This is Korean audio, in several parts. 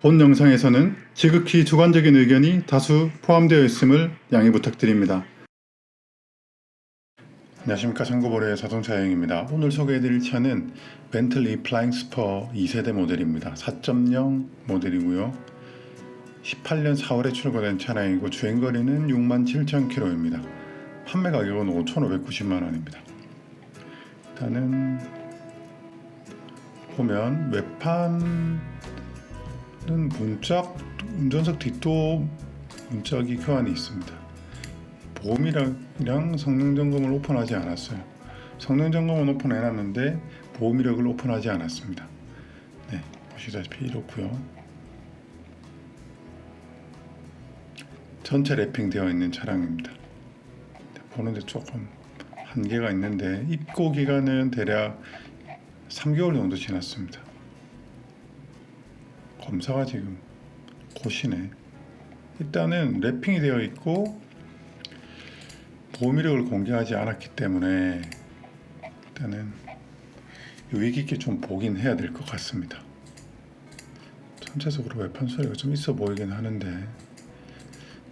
본 영상에서는 지극히 주관적인 의견이 다수 포함되어 있음을 양해 부탁드립니다. 안녕하십니까, 창고보레의 자동차 여행입니다. 오늘 소개해드릴 차는 벤틀리 플라잉 스퍼 2세대 모델입니다. 4.0 모델이고요. 18년 4월에 출고된 차량이고 주행거리는 67,000km입니다. 판매 가격은 5,590만원입니다. 일단은 보면 외판은 문짝, 운전석 뒷도 문짝이 교환이 있습니다. 보험이랑 성능점검을 오픈하지 않았어요. 성능점검은 오픈해놨는데 보험이력을 오픈하지 않았습니다. 네, 보시다시피 이렇고요. 전체 랩핑되어 있는 차량입니다. 보는데 조금 한계가 있는데 입고 기간은 대략 3개월 정도 지났습니다. 검사가 지금 곧이네. 일단은 랩핑이 되어 있고 보험이력을 공개하지 않았기 때문에 일단은 유익 있게 좀 보긴 해야 될 것 같습니다. 전체적으로 외판 소리가 좀 있어 보이긴 하는데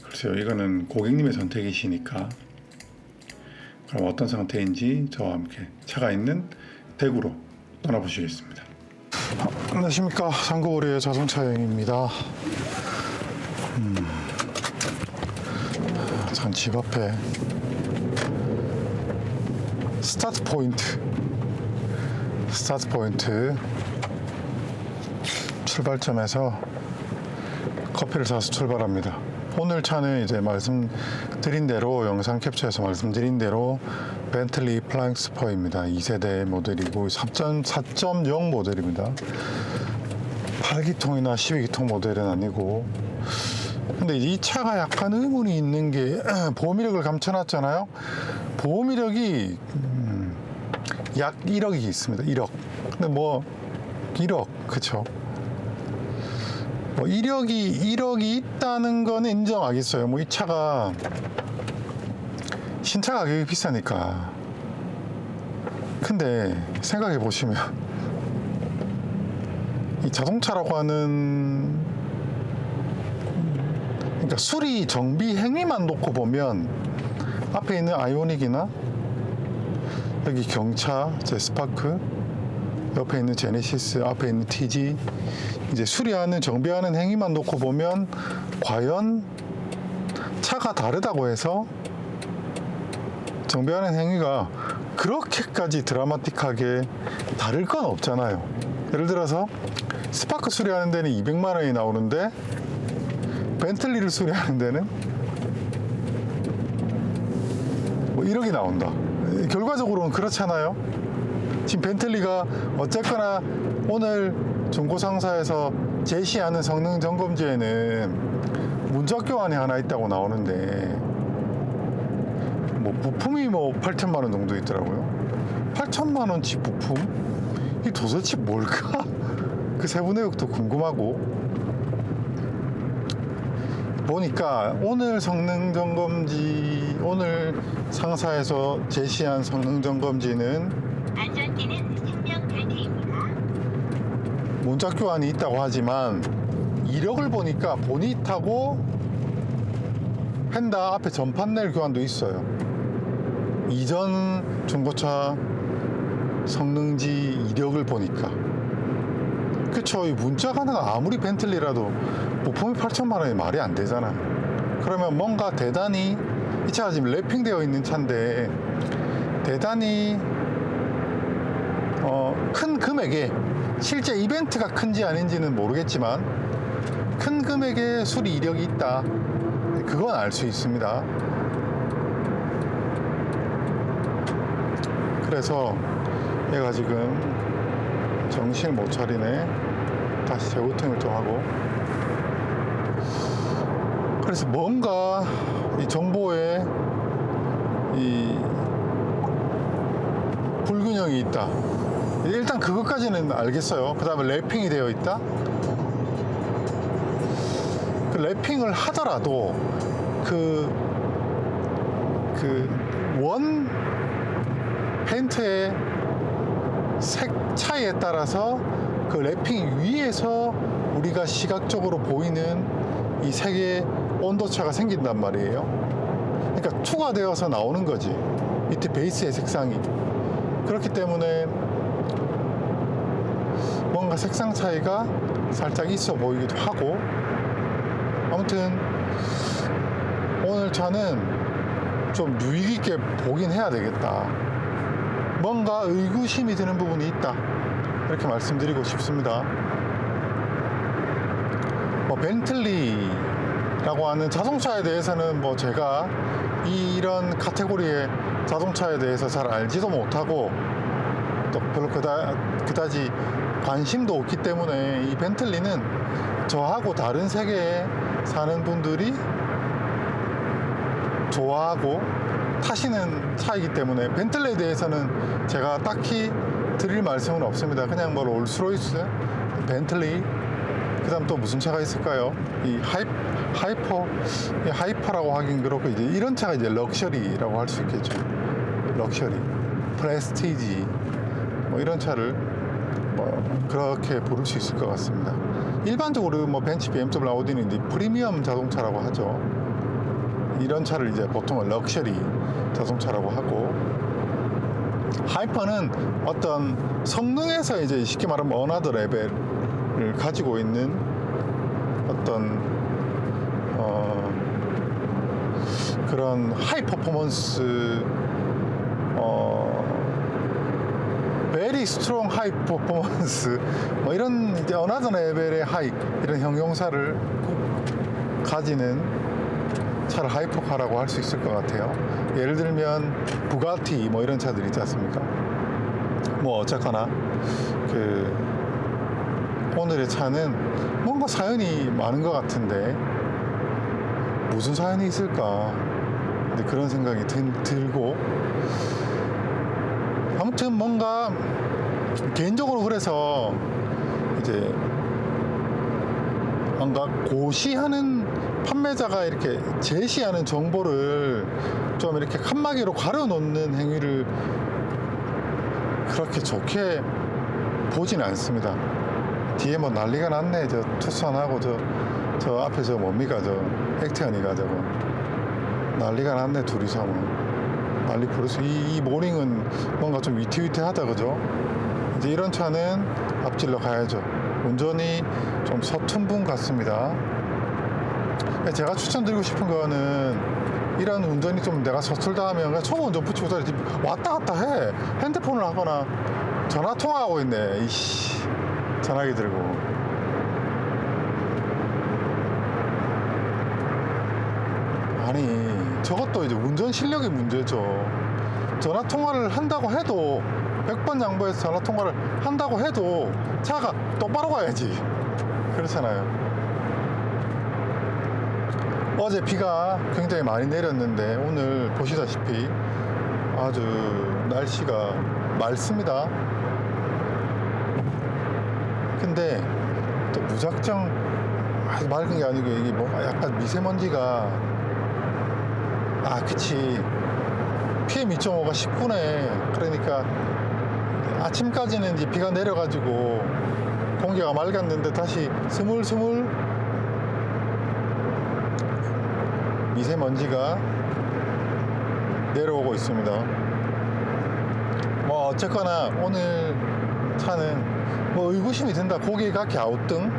글쎄요, 이거는 고객님의 선택이시니까. 그럼 어떤 상태인지 저와 함께 차가 있는 대구로 떠나보시겠습니다. 안녕하십니까, 창고보레의 자동차 여행입니다. 전 집 앞에 스타트 포인트 출발점에서 커피를 사서 출발합니다. 오늘 차는 이제 말씀드린 대로, 영상 캡처해서 말씀드린 대로 벤틀리 플라잉 스퍼입니다. 2세대 모델이고 4.0 모델입니다. 8기통이나 12기통 모델은 아니고. 근데 이 차가 약간 의문이 있는 게 보험이력을 감춰놨잖아요. 보험이력이 약 1억이 있습니다. 1억. 근데 뭐 1억, 그쵸? 뭐 1억이 있다는 건 인정하겠어요. 뭐 이 차가 신차 가격이 비싸니까. 근데 생각해 보시면 이 자동차라고 하는, 그러니까 수리 정비 행위만 놓고 보면 앞에 있는 아이오닉이나 여기 경차, 스파크, 옆에 있는 제네시스, 앞에 있는 TG, 이제 수리하는, 정비하는 행위만 놓고 보면 과연 차가 다르다고 해서 정비하는 행위가 그렇게까지 드라마틱하게 다를 건 없잖아요. 예를 들어서 스파크 수리하는 데는 200만 원이 나오는데 벤틀리를 수리하는 데는 뭐 1억이 나온다. 결과적으로는 그렇잖아요. 지금 벤틀리가 어쨌거나 오늘 중고상사에서 제시하는 성능 점검지에는 문짝 교환이 하나 있다고 나오는데 뭐 부품이 뭐 8천만 원 정도 있더라고요. 8천만 원치 부품? 이 도대체 뭘까? 그 세부 내역도 궁금하고. 보니까 오늘 성능 점검지, 오늘 상사에서 제시한 성능 점검지는 안전띠는 생명 벨트입니다. 문짝 교환이 있다고 하지만 이력을 보니까 보닛하고 휀다 앞에 전판넬 교환도 있어요. 이전 중고차 성능지 이력을 보니까. 그쵸, 이 문짝 하나가 아무리 벤틀리라도 부품이 8천만 원이 말이 안 되잖아요. 그러면 뭔가 대단히, 이 차가 지금 랩핑 되어 있는 차인데 대단히 큰 금액에, 실제 이벤트가 큰지 아닌지는 모르겠지만 큰 금액의 수리 이력이 있다, 그건 알 수 있습니다. 그래서 얘가 지금 정신을 못 차리네. 다시 재고팅을 좀 하고. 그래서 뭔가 이 정보에 이 불균형이 있다. 일단 그것까지는 알겠어요. 그 다음에 랩핑이 되어 있다. 그 랩핑을 하더라도 원 페인트의 색 차이에 따라서 그 랩핑 위에서 우리가 시각적으로 보이는 이 세 개의 온도차가 생긴단 말이에요. 그러니까 투과되어서 나오는 거지. 밑에 베이스의 색상이. 그렇기 때문에 뭔가 색상 차이가 살짝 있어 보이기도 하고, 아무튼 오늘 차는 좀 유의 깊게 보긴 해야 되겠다. 뭔가 의구심이 드는 부분이 있다, 이렇게 말씀드리고 싶습니다. 뭐 벤틀리라고 하는 자동차에 대해서는 뭐 제가 이런 카테고리의 자동차에 대해서 잘 알지도 못하고 또 별로 그다지 관심도 없기 때문에, 이 벤틀리는 저하고 다른 세계에 사는 분들이 좋아하고 타시는 차이기 때문에 벤틀리에 대해서는 제가 딱히 드릴 말씀은 없습니다. 그냥 뭐 롤스로이스, 벤틀리, 그 다음 또 무슨 차가 있을까요? 이 하이퍼라고 하긴 그렇고, 이제 이런 차가 이제 럭셔리라고 할 수 있겠죠. 럭셔리, 프레스티지, 뭐 이런 차를 뭐 그렇게 부를 수 있을 것 같습니다. 일반적으로 뭐 벤츠, BMW, 아우디는 이제 프리미엄 자동차라고 하죠. 이런 차를 이제 보통은 럭셔리 자동차라고 하고, 하이퍼는 어떤 성능에서 이제 쉽게 말하면 어나더 레벨을 가지고 있는 어떤 그런 하이 퍼포먼스, 베리 스트롱 하이 퍼포먼스, 뭐 이런 이제 어나더 레벨의 하이, 이런 형용사를 가지는 차를 하이퍼카라고 할 수 있을 것 같아요. 예를 들면 부가티 뭐 이런 차들 있지 않습니까? 뭐 어쨌거나 오늘의 차는 뭔가 사연이 많은 것 같은데 무슨 사연이 있을까, 그런 생각이 들고, 아무튼 뭔가 개인적으로 그래서 이제 뭔가 고시하는 판매자가 이렇게 제시하는 정보를 좀 이렇게 칸막이로 가려놓는 행위를 그렇게 좋게 보진 않습니다. 뒤에 뭐 난리가 났네, 저 투싼하고 저 앞에 저 뭡니까, 저 액티언이가 저거 난리가 났네, 둘이서 뭐 난리 부르스. 이 모닝은 뭔가 좀 위태위태하다, 그죠? 이제 이런 차는 앞질러 가야죠. 운전이 좀 서툰 분 같습니다. 제가 추천드리고 싶은 거는, 이런 운전이 좀 내가 서툴다 하면 그냥 초보 운전 붙이고 왔다 갔다 해. 핸드폰을 하거나 전화 통화하고 있네, 이씨, 전화기 들고. 아니, 저것도 이제 운전 실력의 문제죠. 전화 통화를 한다고 해도, 100번 양보해서 전화 통화를 한다고 해도 차가 똑바로 가야지. 그렇잖아요. 어제 비가 굉장히 많이 내렸는데 오늘 보시다시피 아주 날씨가 맑습니다. 근데 또 무작정 아주 맑은 게 아니고, 이게 뭐 약간 미세먼지가, 그치, PM 2.5가 19네. 그러니까 아침까지는 이제 비가 내려가지고 공기가 맑았는데 다시 스물스물 미세먼지가 내려오고 있습니다. 뭐 어쨌거나 오늘 차는 뭐 의구심이 든다. 고개가 갸우뚱,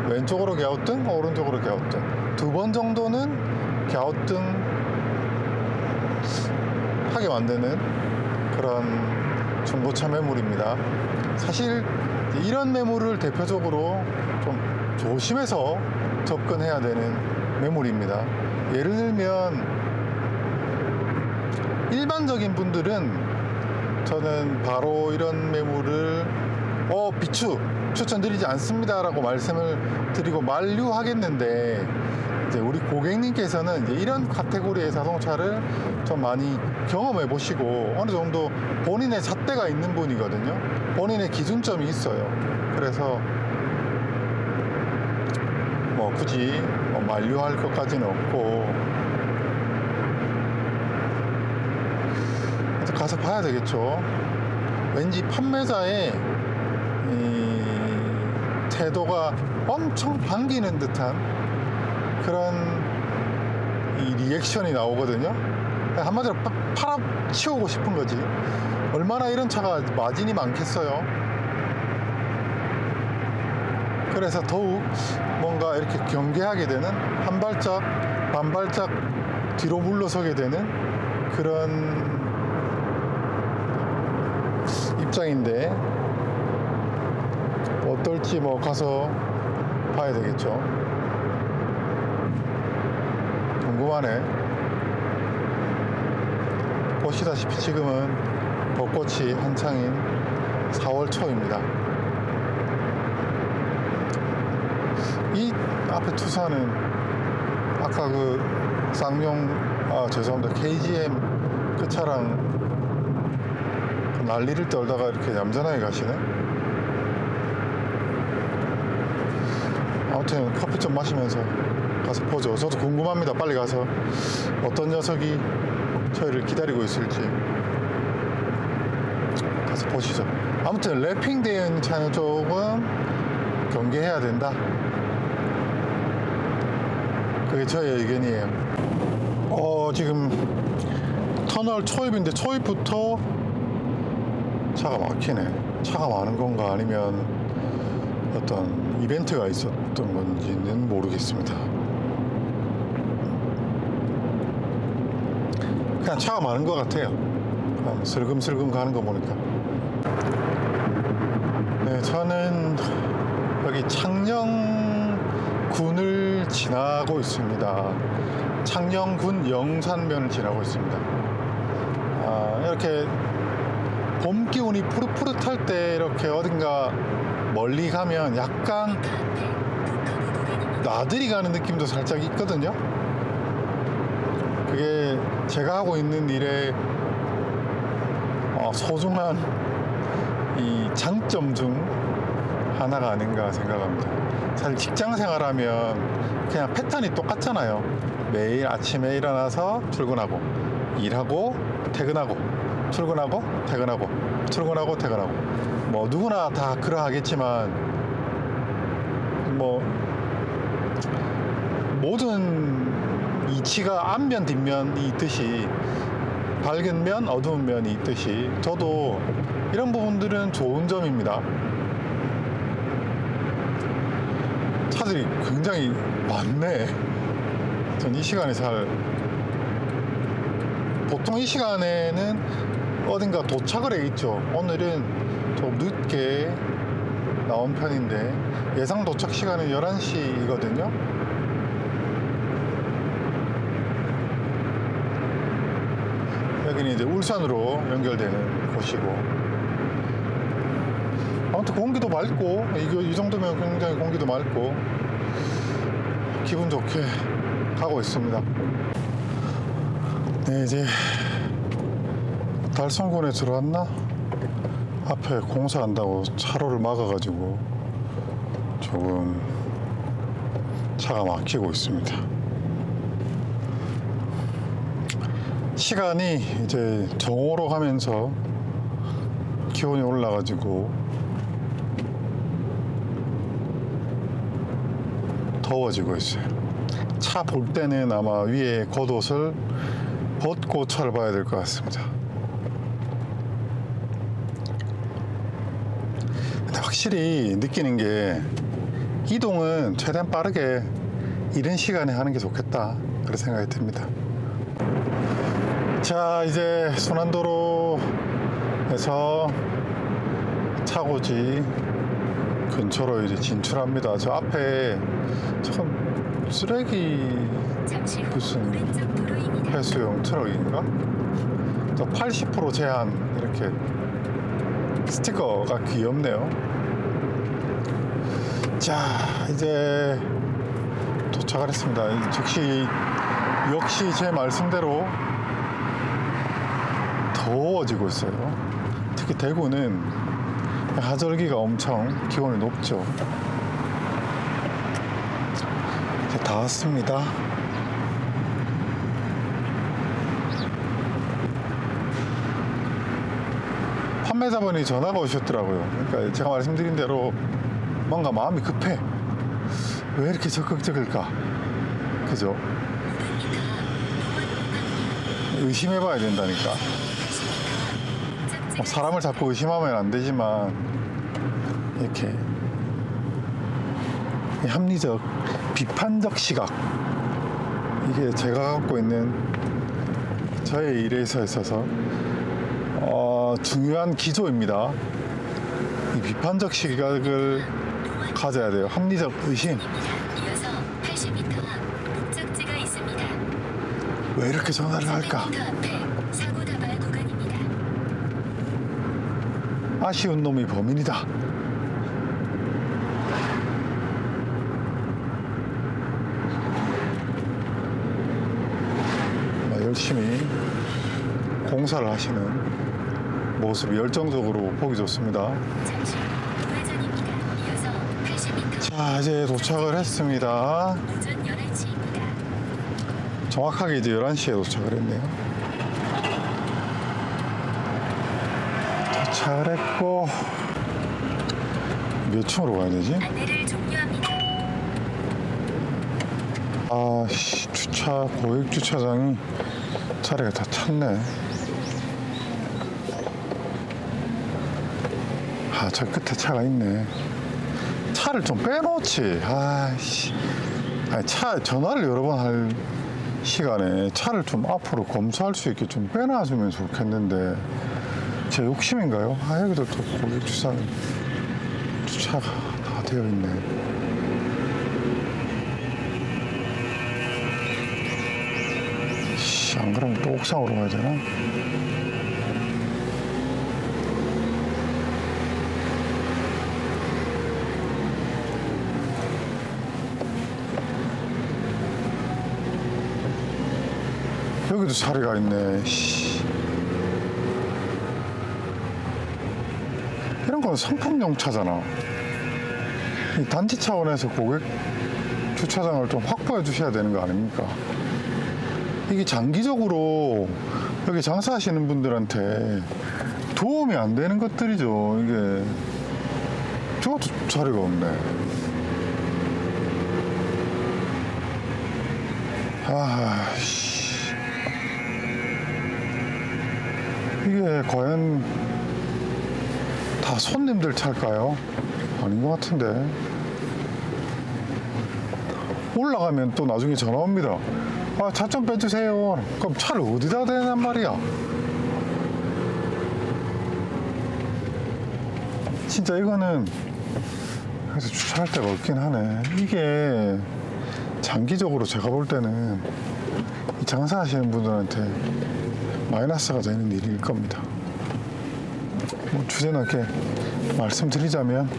왼쪽으로 갸우뚱, 오른쪽으로 갸우뚱, 2번 정도는 갸우뚱 하게 만드는 그런 중고차 매물입니다. 사실 이런 매물을 대표적으로 좀 조심해서 접근해야 되는 매물입니다. 예를 들면 일반적인 분들은 저는 바로 이런 매물을 비추 추천드리지 않습니다 라고 말씀을 드리고 만류하겠는데, 이제 우리 고객님께서는 이제 이런 카테고리의 자동차를 좀 많이 경험해 보시고 어느 정도 본인의 잣대가 있는 분이거든요. 본인의 기준점이 있어요. 그래서 뭐 굳이 만류할 것까지는 없고, 가서 봐야 되겠죠. 왠지 판매자의 이 태도가 엄청 반기는 듯한 그런 이 리액션이 나오거든요. 한마디로 팔아치우고 싶은 거지. 얼마나 이런 차가 마진이 많겠어요. 그래서 더욱 뭔가 이렇게 경계하게 되는, 한 발짝 반 발짝 뒤로 물러서게 되는 그런 입장인데, 어떨지 뭐 가서 봐야 되겠죠. 궁금하네. 보시다시피 지금은 벚꽃이 한창인 4월 초입니다. 이 앞에 투사는 아까 그 죄송합니다. KGM 그 차랑 난리를 떨다가 이렇게 얌전하게 가시네. 아무튼 커피 좀 마시면서 가서 보죠. 저도 궁금합니다. 빨리 가서 어떤 녀석이 저희를 기다리고 있을지 가서 보시죠. 아무튼 랩핑되어 있는 차는 조금 경계해야 된다. 그게 저의 의견이에요. 지금 터널 초입인데 초입부터 차가 막히네. 차가 많은 건가 아니면 어떤 이벤트가 있었던 건지는 모르겠습니다. 그냥 차가 많은 것 같아요. 그냥 슬금슬금 가는 거 보니까. 네, 저는 여기 창녕군을 지나고 있습니다. 창녕군 영산면을 지나고 있습니다. 이렇게 봄 기운이 푸릇푸릇할 때 이렇게 어딘가 멀리 가면 약간 나들이 가는 느낌도 살짝 있거든요. 그게 제가 하고 있는 일의 소중한 이 장점 중 하나가 아닌가 생각합니다. 사실 직장 생활하면 그냥 패턴이 똑같잖아요. 매일 아침에 일어나서 출근하고, 일하고, 퇴근하고, 출근하고, 퇴근하고, 출근하고, 퇴근하고. 뭐 누구나 다 그러하겠지만 뭐 모든 이치가 앞면 뒷면이 있듯이, 밝은 면 어두운 면이 있듯이 저도 이런 부분들은 좋은 점입니다. 차들이 굉장히 많네. 전 이 시간에 보통 이 시간에는 어딘가 도착을 해 있죠. 오늘은 좀 늦게 나온 편인데 예상 도착 시간은 11시거든요. 여기는 이제 울산으로 연결되는 곳이고, 아무튼 공기도 맑고, 이 정도면 굉장히 공기도 맑고 기분 좋게 가고 있습니다. 네, 이제 달성군에 들어왔나? 앞에 공사한다고 차로를 막아가지고 조금 차가 막히고 있습니다. 시간이 이제 정오로 가면서 기온이 올라가지고 더워지고 있어요. 차 볼 때는 아마 위에 겉옷을 벗고 차를 봐야 될 것 같습니다. 근데 확실히 느끼는 게 이동은 최대한 빠르게 이른 시간에 하는 게 좋겠다, 그런 생각이 듭니다. 자, 이제 순환도로에서 차고지 근처로 이제 진출합니다. 저 앞에 참 쓰레기 무슨 회수용 트럭인가? 80% 제한 이렇게 스티커가 귀엽네요. 자, 이제 도착을 했습니다. 역시 제 말씀대로 더워지고 있어요. 특히 대구는 하절기가 엄청 기온이 높죠. 이제 다 왔습니다. 판매자분이 전화가 오셨더라고요. 그러니까 제가 말씀드린 대로 뭔가 마음이 급해. 왜 이렇게 적극적일까? 그죠? 의심해봐야 된다니까. 사람을 자꾸 의심하면 안 되지만 이렇게 합리적, 비판적 시각, 이게 제가 갖고 있는 저의 일에 있어서 중요한 기조입니다. 이 비판적 시각을 가져야 돼요. 합리적 의심. 이어서 80m 앞 목적지가 있습니다. 왜 이렇게 전화를 할까? 400m 앞에 사고 다발 구간입니다. 아쉬운 놈이 범인이다. 열심히 공사를 하시는 모습이 열정적으로 보기 좋습니다. 잠시 후 우회전입니다. 이어서 80m 자, 이제 도착을 했습니다. 오전 11시입니다. 정확하게 이제 11시에 도착을 했네요. 도착을 했고, 몇 층으로 가야 되지? 안내를 종료합니다. 아, 씨, 고액 주차장이 자리가 다 찼네. 아, 저 끝에 차가 있네. 차를 좀 빼놓지. 아씨. 아니, 전화를 여러 번 할 시간에 차를 좀 앞으로 검수할 수 있게 좀 빼놔주면 좋겠는데, 제 욕심인가요? 아, 여기도 또 고객 주차가 다 되어 있네. 안 그러면 또 옥상으로 가야 되나? 여기도 자리가 있네. 씨. 이런 건 상품용 차잖아. 이 단지 차원에서 고객 주차장을 좀 확보해 주셔야 되는 거 아닙니까? 이게 장기적으로 여기 장사하시는 분들한테 도움이 안 되는 것들이죠. 이게 저것도 자리가 없네. 아씨, 이게 과연 다 손님들 차일까요? 아닌 것 같은데. 올라가면 또 나중에 전화 옵니다. 아, 차 좀 빼주세요. 그럼 차를 어디다 대냔 말이야. 진짜 이거는 그래서 주차할 데가 없긴 하네. 이게 장기적으로 제가 볼 때는 이 장사하시는 분들한테 마이너스가 되는 일일 겁니다. 뭐 주제넘게 말씀드리자면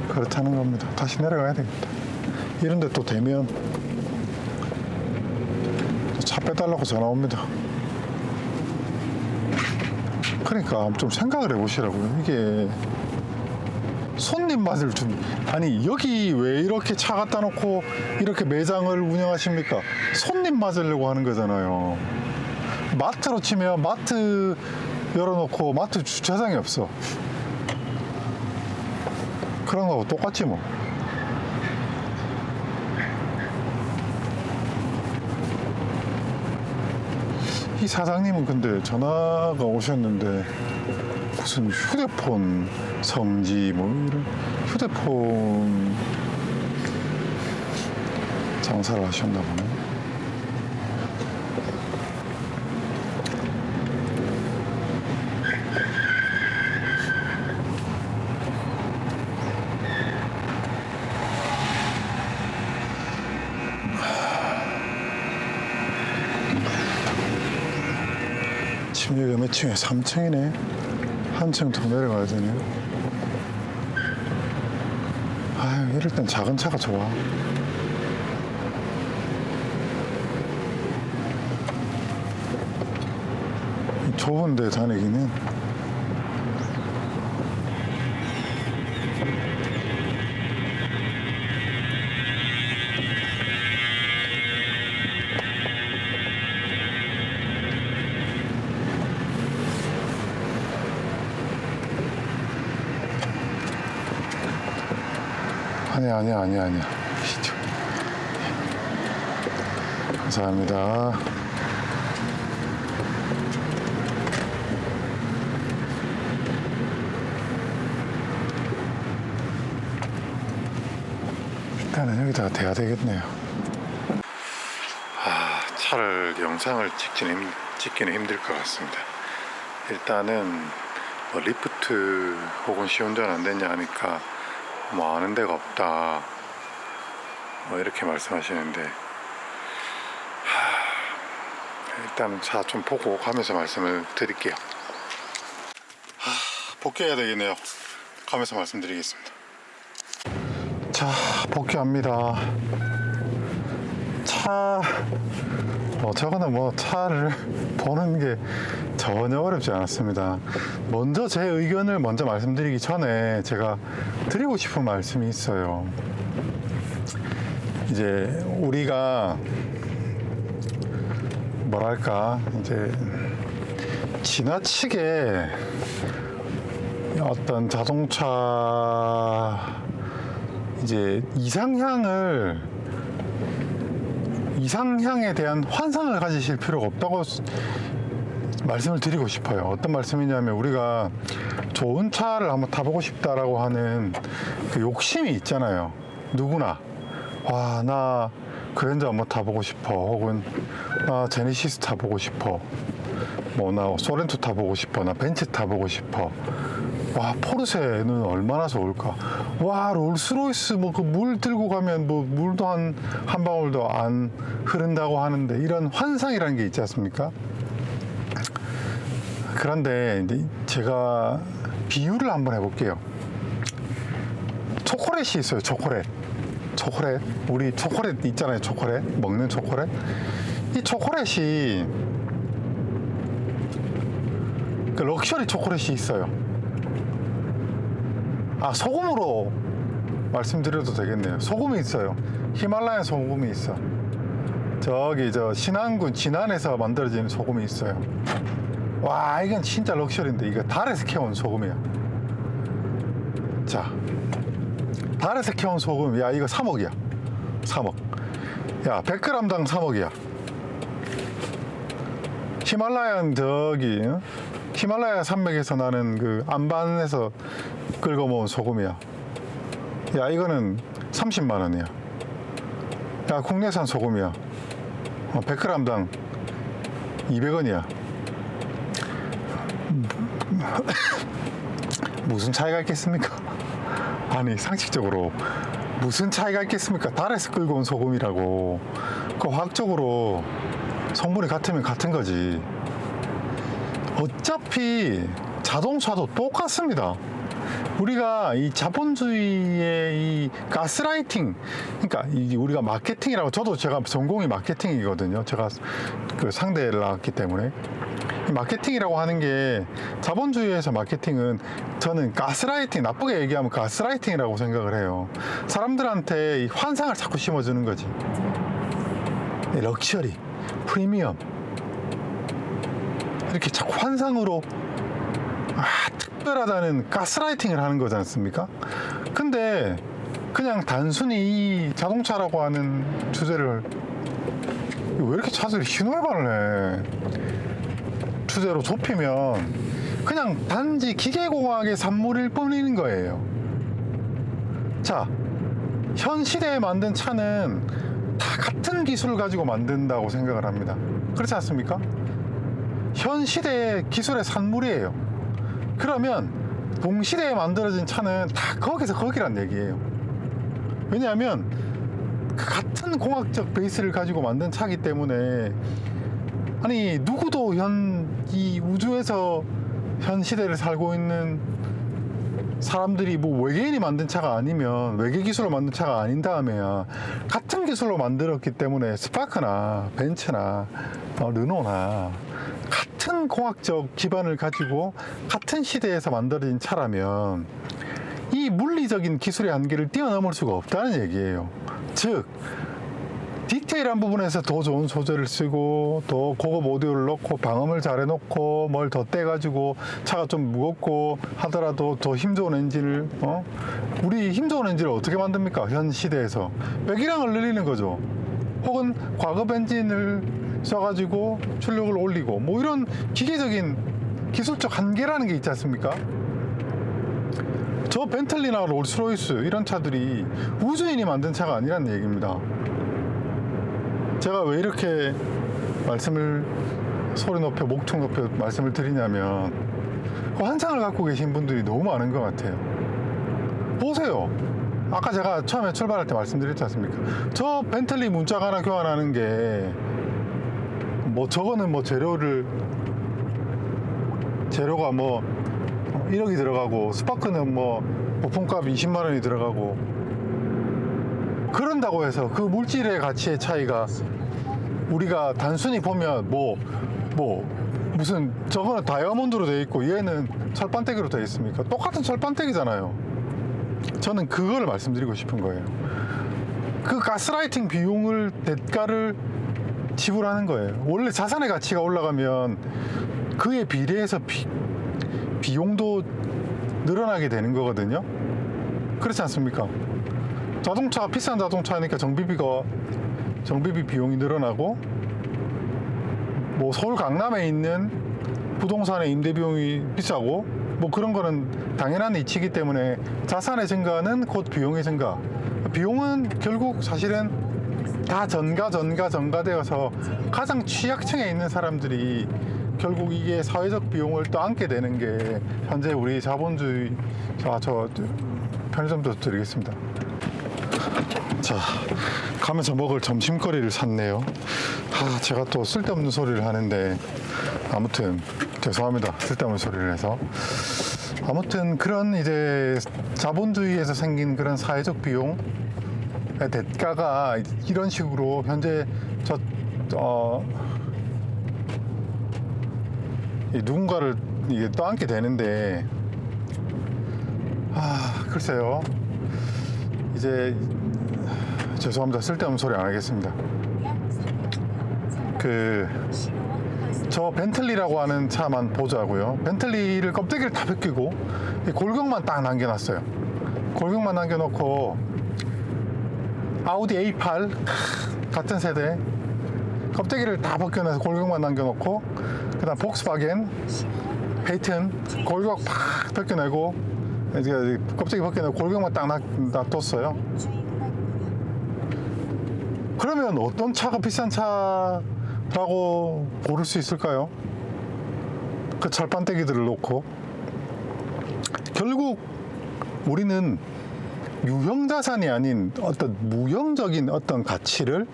그렇다는 겁니다. 다시 내려가야 되겠다. 이런데 또 되면 차 빼달라고 전화 옵니다. 그러니까 좀 생각을 해보시라고요. 이게 손님 맛을 아니 여기 왜 이렇게 차 갖다 놓고 이렇게 매장을 운영하십니까? 손님 맞으려고 하는 거잖아요. 마트로 치면 마트 열어놓고 마트 주차장이 없어. 그런 거하고 똑같지 뭐. 이 사장님은 근데 전화가 오셨는데 무슨 휴대폰 성지 뭐 이런 휴대폰 장사를 하셨나 보네. 지금 여기가 몇 층이야? 3층이네. 한층 더 내려가야 되네요. 아유, 이럴 땐 작은 차가 좋아. 좁은 데 다니기는 아니야. 시죠. 감사합니다. 일단은 여기다가 대야 되겠네요. 차를 영상을 찍기는 힘들 것 같습니다. 일단은 뭐 리프트 혹은 시운전 안 됐냐 하니까 뭐 아는 데가 없다 뭐 이렇게 말씀하시는데, 일단 차 좀 보고 가면서 말씀을 드릴게요. 복귀해야 되겠네요. 가면서 말씀드리겠습니다. 자, 복귀합니다. 저거는 뭐 차를 보는 게 전혀 어렵지 않았습니다. 먼저 제 의견을 먼저 말씀드리기 전에 제가 드리고 싶은 말씀이 있어요. 이제 우리가 뭐랄까, 이제 지나치게 어떤 자동차 이제 이상향에 대한 환상을 가지실 필요가 없다고 말씀을 드리고 싶어요. 어떤 말씀이냐면, 우리가 좋은 차를 한번 타보고 싶다라고 하는 그 욕심이 있잖아요. 누구나. 와, 나 그랜저 한번 타보고 싶어. 혹은 나 제네시스 타보고 싶어. 뭐 나 소렌토 타보고 싶어. 나 벤츠 타보고 싶어. 와, 포르쉐는 얼마나 좋을까. 와, 롤스로이스 뭐 그 물 들고 가면 뭐 물도 한 방울도 안 흐른다고 하는데, 이런 환상이라는 게 있지 않습니까? 그런데 이제 제가 비유를 한번 해볼게요. 초콜릿이 있어요. 초콜릿. 우리 초콜릿 있잖아요. 초콜릿. 먹는 초콜릿. 이 초콜릿이 그 럭셔리 초콜릿이 있어요. 소금으로 말씀드려도 되겠네요. 소금이 있어요. 히말라야 소금이 있어. 저기 신안군 진안에서 만들어지는 소금이 있어요. 와, 이건 진짜 럭셔리인데, 이거 달에서 캐온 소금이야. 자, 달에서 캐온 소금, 야, 이거 3억이야. 3억. 야, 100g당 3억이야. 히말라야는 히말라야 산맥에서 나는 그 안반에서 끌고 모은 소금이야. 야, 이거는 30만 원이야. 야, 국내산 소금이야. 100g당 200원이야. 무슨 차이가 있겠습니까? 아니, 상식적으로 무슨 차이가 있겠습니까? 달에서 끌고 온 소금이라고. 그 화학적으로 성분이 같으면 같은 거지. 어차피 자동차도 똑같습니다. 우리가 이 자본주의의 이 가스라이팅, 그러니까 우리가 마케팅이라고, 제가 전공이 마케팅이거든요. 제가 그 상대를 나왔기 때문에. 이 마케팅이라고 하는 게, 자본주의에서 마케팅은 저는 가스라이팅, 나쁘게 얘기하면 가스라이팅이라고 생각을 해요. 사람들한테 이 환상을 자꾸 심어주는 거지. 럭셔리, 프리미엄, 이렇게 자꾸 환상으로 특별하다는 가스라이팅을 하는 거지 않습니까? 근데 그냥 단순히 이 자동차라고 하는 주제를, 왜 이렇게 차들이 신호위반을 해? 주제로 좁히면 그냥 단지 기계공학의 산물일 뿐인 거예요. 자, 현 시대에 만든 차는 다 같은 기술을 가지고 만든다고 생각을 합니다. 그렇지 않습니까? 현 시대의 기술의 산물이에요. 그러면 동시대에 만들어진 차는 다 거기서 거기란 얘기예요. 왜냐하면 그 같은 공학적 베이스를 가지고 만든 차기 때문에, 아니, 누구도 이 우주에서 현 시대를 살고 있는 사람들이 뭐 외계인이 만든 차가 아니면, 외계 기술로 만든 차가 아닌 다음에야 같은 기술로 만들었기 때문에 스파크나 벤츠나 르노나 같은 공학적 기반을 가지고 같은 시대에서 만들어진 차라면 이 물리적인 기술의 한계를 뛰어넘을 수가 없다는 얘기예요. 즉, 디테일한 부분에서 더 좋은 소재를 쓰고 더 고급 오디오를 넣고 방음을 잘 해놓고 뭘 더 떼가지고 차가 좀 무겁고 하더라도 더 힘 좋은 엔진을 우리 힘 좋은 엔진을 어떻게 만듭니까? 현 시대에서 배기량을 늘리는 거죠. 혹은 과급 엔진을 써가지고 출력을 올리고 뭐 이런 기계적인 기술적 한계라는 게 있지 않습니까? 저 벤틀리나 롤스로이스 이런 차들이 우주인이 만든 차가 아니라는 얘기입니다. 제가 왜 이렇게 말씀을 소리 높여 목청 높여 말씀을 드리냐면 그 환상을 갖고 계신 분들이 너무 많은 것 같아요. 보세요. 아까 제가 처음에 출발할 때 말씀드렸지 않습니까? 저 벤틀리 문짝 하나 교환하는 게 뭐 저거는 뭐 재료가 뭐 1억이 들어가고 스파크는 뭐 부품값 20만 원이 들어가고 그런다고 해서 그 물질의 가치의 차이가 우리가 단순히 보면 무슨 저거는 다이아몬드로 되어 있고 얘는 철판떼기로 되어 있습니까? 똑같은 철판떼기잖아요. 저는 그걸 말씀드리고 싶은 거예요. 그 가스라이팅 비용을 대가를 지불하는 거예요. 원래 자산의 가치가 올라가면 그에 비례해서 비용도 늘어나게 되는 거거든요. 그렇지 않습니까? 자동차 비싼 자동차니까 정비비 비용이 늘어나고 뭐 서울 강남에 있는 부동산의 임대 비용이 비싸고 뭐 그런 거는 당연한 이치이기 때문에 자산의 증가는 곧 비용의 증가. 비용은 결국 사실은 다 전가되어서 가장 취약층에 있는 사람들이 결국 이게 사회적 비용을 또 안게 되는 게 현재 우리 자본주의. 저 편의점도 드리겠습니다. 자, 가면서 먹을 점심거리를 샀네요. 제가 또 쓸데없는 소리를 하는데 아무튼 죄송합니다. 쓸데없는 소리를 해서. 아무튼 그런 이제 자본주의에서 생긴 그런 사회적 비용의 대가가 이런 식으로 현재 누군가를 이게 떠안게 되는데 글쎄요. 이제 죄송합니다. 쓸데없는 소리 안 하겠습니다. 저 벤틀리라고 하는 차만 보자고요. 벤틀리를 껍데기를 다 벗기고 골격만 딱 남겨놨어요. 골격만 남겨놓고 아우디 A8 같은 세대 껍데기를 다 벗겨내서 골격만 남겨놓고 그 다음 복스바겐 페이튼 골격 팍 벗겨내고 이제 껍데기 벗겨내고 골격만 딱 놔뒀어요. 그러면 어떤 차가 비싼 차라고 고를 수 있을까요? 그 철판떼기들을 놓고 결국 우리는 유형자산이 아닌 어떤 무형적인 어떤 가치를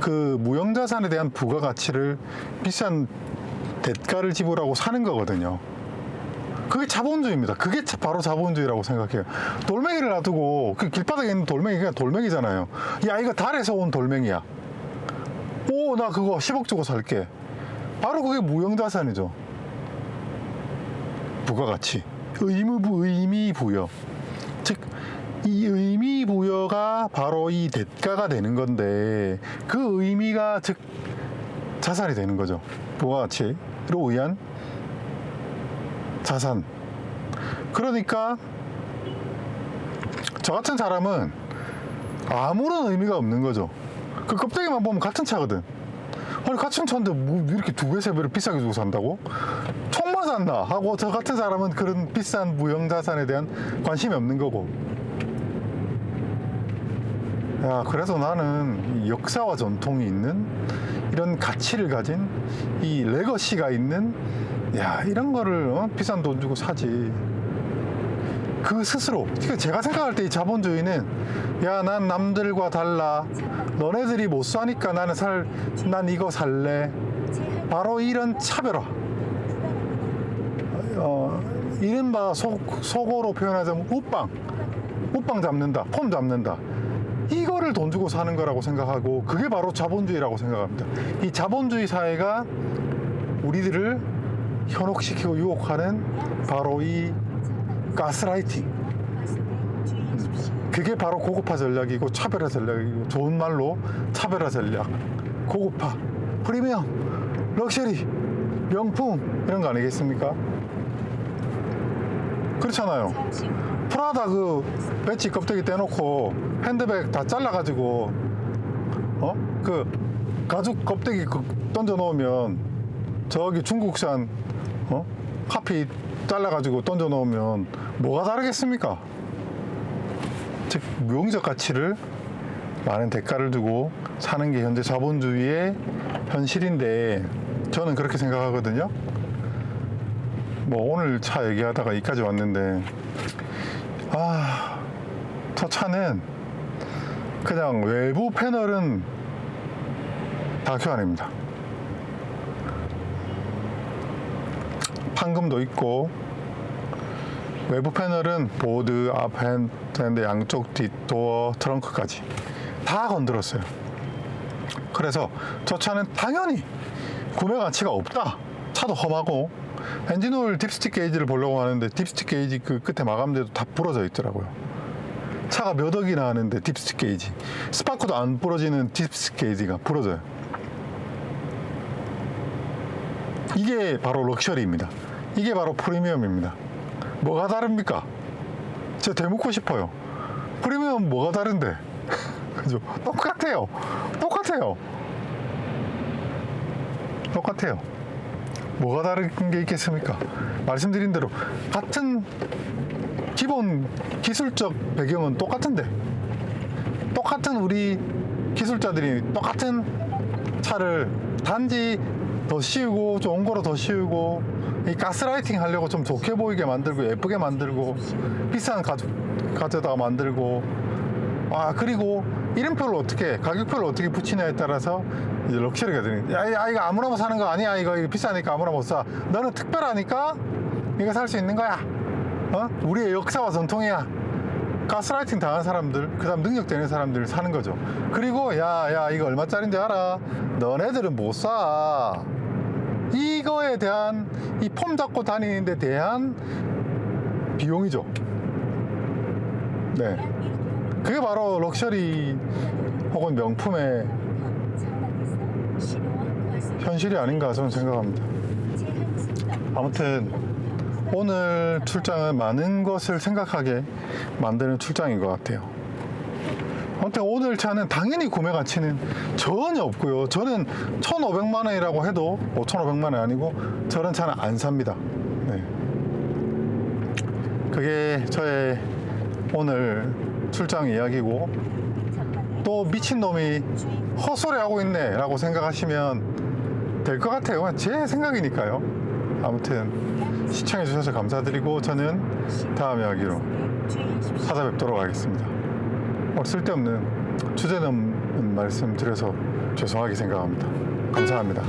그 무형자산에 대한 부가가치를 비싼 대가를 지불하고 사는 거거든요. 그게 자본주의입니다. 그게 바로 자본주의라고 생각해요. 돌멩이를 놔두고 그 길바닥에 있는 돌멩이가 그냥 돌멩이잖아요. 야, 이거 달에서 온 돌멩이야. 오, 나 그거 10억 주고 살게. 바로 그게 무형자산이죠. 부가가치. 의미부여. 즉, 이 의미부여가 바로 이 대가가 되는 건데 그 의미가 즉 자산이 되는 거죠. 부가가치로 의한 자산. 그러니까 저 같은 사람은 아무런 의미가 없는 거죠. 그 껍데기만 보면 같은 차거든. 아니 같은 차인데 뭐 이렇게 2배, 3배를 비싸게 주고 산다고? 총만 샀나? 하고 저 같은 사람은 그런 비싼 무형자산에 대한 관심이 없는 거고. 야, 그래서 나는 이 역사와 전통이 있는 이런 가치를 가진 이 레거시가 있는 이런 거를 비싼 돈 주고 사지. 그 스스로. 그러니까 제가 생각할 때 이 자본주의는 난 남들과 달라. 너네들이 못 사니까 난 이거 살래. 바로 이런 차별화. 이른바 속어로 표현하자면 우빵 잡는다. 폼 잡는다. 이거를 돈 주고 사는 거라고 생각하고 그게 바로 자본주의라고 생각합니다. 이 자본주의 사회가 우리들을 현혹시키고 유혹하는 바로 이 가스라이팅, 그게 바로 고급화 전략이고 차별화 전략이고, 좋은 말로 차별화 전략, 고급화, 프리미엄, 럭셔리, 명품, 이런 거 아니겠습니까? 그렇잖아요. 프라다 그 배지 껍데기 떼놓고 핸드백 다 잘라가지고 그 가죽 껍데기 던져 놓으면, 저기 중국산 카피 잘라가지고 던져 놓으면 뭐가 다르겠습니까? 즉 무용적 가치를, 많은 대가를 두고 사는 게 현재 자본주의의 현실인데, 저는 그렇게 생각하거든요. 뭐 오늘 차 얘기하다가 여기까지 왔는데, 저 차는 그냥 외부 패널은 다 교환입니다. 판금도 있고, 외부 패널은 보드, 앞 핸드, 양쪽 뒷도어, 트렁크까지 다 건드렸어요. 그래서 저 차는 당연히 구매 가치가 없다. 차도 험하고, 엔진오일 딥스틱 게이지를 보려고 하는데 딥스틱 게이지 그 끝에 마감대도 다 부러져 있더라고요. 차가 몇 억이나 하는데 딥스틱 게이지, 스파크도 안 부러지는 딥스틱 게이지가 부러져요. 이게 바로 럭셔리입니다. 이게 바로 프리미엄입니다. 뭐가 다릅니까? 제가 되묻고 싶어요. 프리미엄 뭐가 다른데? 그죠? 똑같아요. 똑같아요. 똑같아요. 뭐가 다른 게 있겠습니까? 말씀드린 대로 같은 기본 기술적 배경은 똑같은데, 똑같은 우리 기술자들이 똑같은 차를 단지 더 씌우고, 좋은 거로 더 씌우고, 이 가스라이팅 하려고 좀 좋게 보이게 만들고, 예쁘게 만들고, 비싼 가져다가 만들고, 그리고 이름표를 어떻게, 가격표를 어떻게 붙이냐에 따라서 이제 럭셔리가 되는. 야, 이거 아무나 못 사는 거 아니야. 이거 비싸니까 아무나 못 사. 너는 특별하니까 이거 살 수 있는 거야. 우리의 역사와 전통이야. 가스라이팅 당한 사람들, 그 다음 능력 되는 사람들 사는 거죠. 그리고 야, 이거 얼마짜린지 알아? 너네들은 못 사. 이거에 대한, 이 폼 잡고 다니는 데 대한 비용이죠. 네. 그게 바로 럭셔리 혹은 명품의 현실이 아닌가 저는 생각합니다. 아무튼 오늘 출장은 많은 것을 생각하게 만드는 출장인 것 같아요. 아무튼 오늘 차는 당연히 구매 가치는 전혀 없고요. 저는 1,500만 원이라고 해도 5,500만 원 아니고 저런 차는 안 삽니다. 네. 그게 저의 오늘 출장 이야기고, 또 미친놈이 헛소리하고 있네 라고 생각하시면 될 것 같아요. 제 생각이니까요. 아무튼 시청해 주셔서 감사드리고, 저는 다음 이야기로 찾아뵙도록 하겠습니다. 쓸데없는 주제 넘는 말씀 드려서 죄송하게 생각합니다. 감사합니다.